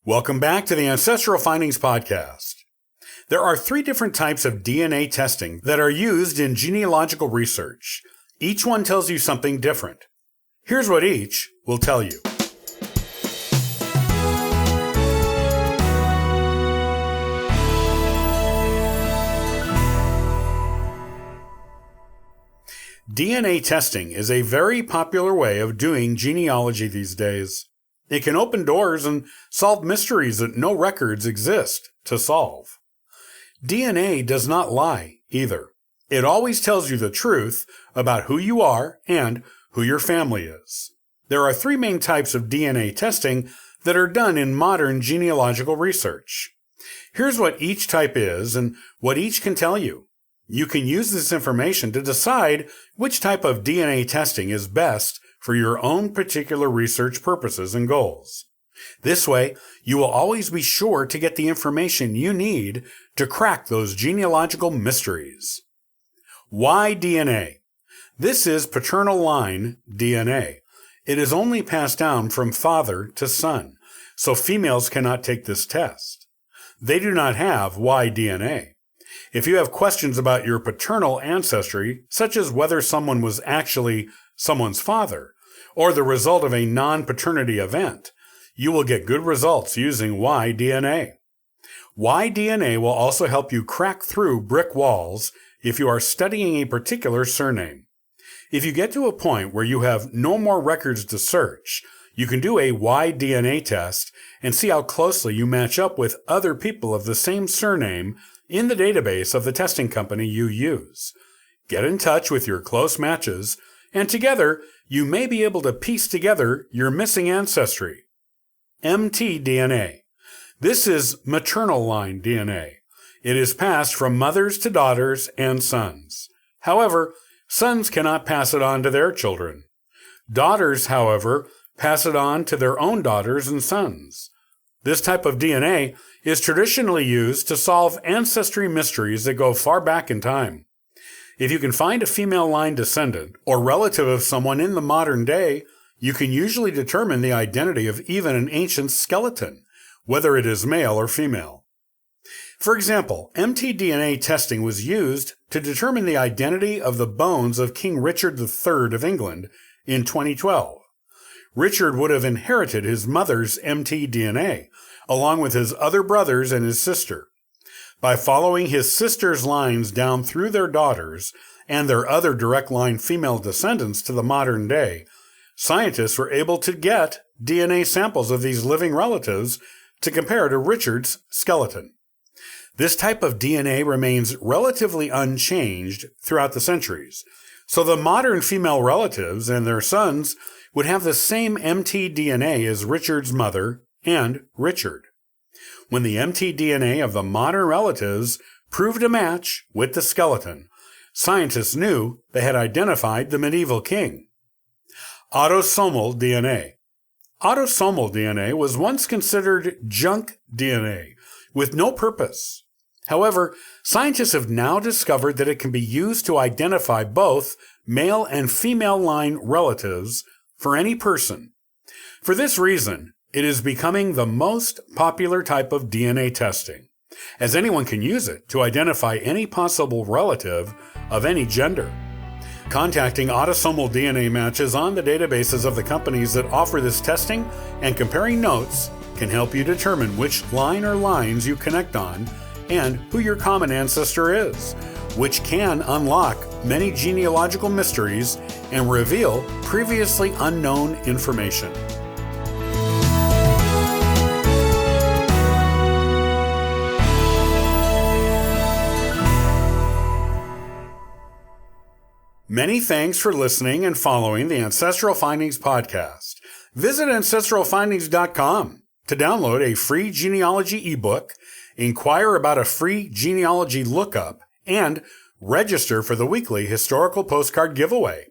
Welcome back to the Ancestral Findings Podcast. There are 3 different types of DNA testing that are used in genealogical research. Each one tells you something different. Here's what each will tell you. DNA testing is a very popular way of doing genealogy these days. It can open doors and solve mysteries that no records exist to solve. DNA does not lie either. It always tells you the truth about who you are and who your family is. There are 3 main types of DNA testing that are done in modern genealogical research. Here's what each type is and what each can tell you. You can use this information to decide which type of DNA testing is best for your own particular research purposes and goals. This way, you will always be sure to get the information you need to crack those genealogical mysteries. Why DNA? This is paternal line DNA. It is only passed down from father to son, so females cannot take this test. They do not have Y DNA. If you have questions about your paternal ancestry, such as whether someone was actually someone's father, or the result of a non-paternity event, you will get good results using Y DNA. Y DNA will also help you crack through brick walls if you are studying a particular surname. If you get to a point where you have no more records to search, you can do a Y DNA test and see how closely you match up with other people of the same surname in the database of the testing company you use. Get in touch with your close matches, and together you may be able to piece together your missing ancestry. mtDNA. This is maternal line DNA. It is passed from mothers to daughters and sons. However, sons cannot pass it on to their children. Daughters, however, pass it on to their own daughters and sons. This type of DNA is traditionally used to solve ancestry mysteries that go far back in time. If you can find a female line descendant or relative of someone in the modern day, you can usually determine the identity of even an ancient skeleton, whether it is male or female. For example, mtDNA testing was used to determine the identity of the bones of King Richard III of England in 2012. Richard would have inherited his mother's mtDNA, along with his other brothers and his sister. By following his sister's lines down through their daughters and their other direct line female descendants to the modern day, scientists were able to get DNA samples of these living relatives to compare to Richard's skeleton. This type of DNA remains relatively unchanged throughout the centuries, so the modern female relatives and their sons would have the same mtDNA as Richard's mother and Richard. When the mtDNA of the modern relatives proved a match with the skeleton, scientists knew they had identified the medieval king. Autosomal DNA. Autosomal DNA was once considered junk DNA with no purpose. However, scientists have now discovered that it can be used to identify both male and female line relatives for any person. For this reason, it is becoming the most popular type of DNA testing, as anyone can use it to identify any possible relative of any gender. Contacting autosomal DNA matches on the databases of the companies that offer this testing and comparing notes can help you determine which line or lines you connect on and who your common ancestor is, which can unlock many genealogical mysteries and reveal previously unknown information. Many thanks for listening and following the Ancestral Findings podcast. Visit ancestralfindings.com to download a free genealogy ebook, inquire about a free genealogy lookup, and register for the weekly historical postcard giveaway.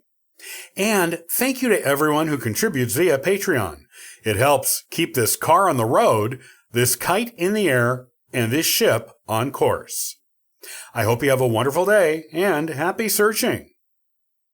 And thank you to everyone who contributes via Patreon. It helps keep this car on the road, this kite in the air, and this ship on course. I hope you have a wonderful day and happy searching.